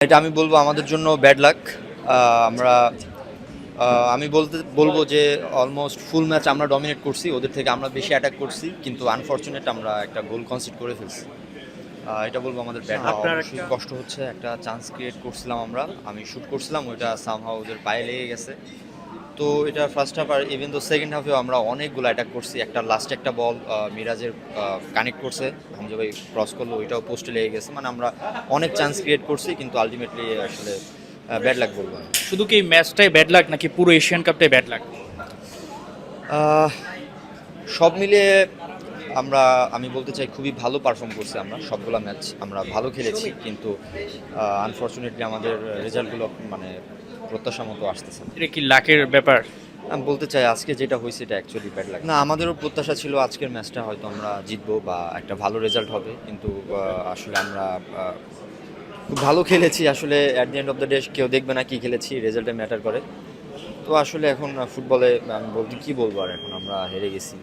এটা আমি বলবো আমাদের জন্য ব্যাড লাক। আমরা আমি বলবো যে অলমোস্ট ফুল ম্যাচ আমরা ডমিনেট করছি, ওদের থেকে আমরা বেশি অ্যাটাক করছি, কিন্তু আনফরচুনেট আমরা একটা গোল কনসিড করে ফেলছি। এটা বলবো আমাদের ব্যাড লাক। আপনার অবশ্যই একটা কষ্ট হচ্ছে, একটা চান্স ক্রিয়েট করছিলাম আমরা, আমি শুট করছিলাম, ওইটা সামহাও ওদের পায়ে লেগে গেছে। তো এটা ফার্স্ট হাফ, আর ইভেন তো সেকেন্ড হাফেও আমরা অনেকগুলো অ্যাটাক করছি। একটা লাস্ট একটা বল মিরাজের কানেক্ট করছে, হামজা ভাই ক্রস করলো, ওইটাও পোস্টে লেগে গেছে। মানে আমরা অনেক চান্স ক্রিয়েট করছি, কিন্তু আলটিমেটলি আসলে ব্যাড লাক বলবো আমি। শুধু কি এই ম্যাচটাই ব্যাড লাক নাকি পুরো এশিয়ান কাপটাই ব্যাড লাক? আহ, সব মিলিয়ে আমি বলতে চাই খুবই ভালো পারফর্ম করছি আমরা, সবগুলো ম্যাচ আমরা ভালো খেলেছি, কিন্তু আনফর্চুনেটলি আমাদের রেজাল্টগুলো মানে প্রত্যাশা মতো আসতেছে না। এটা কি লাকের ব্যাপার? আমি বলতে চাই আজকে যেটা হয়েছে এটা অ্যাকচুয়ালি ব্যাড লাগে না। আমাদেরও প্রত্যাশা ছিল আজকের ম্যাচটা হয়তো আমরা জিতবো বা একটা ভালো রেজাল্ট হবে, কিন্তু আসলে আমরা খুব ভালো খেলেছি। আসলে at the end of the day কেউ দেখবে না কি খেলেছি, রেজাল্টে ম্যাটার করে। তো আসলে এখন ফুটবলে আমি বলতে কি বলবো, আর এখন আমরা হেরে গেছি।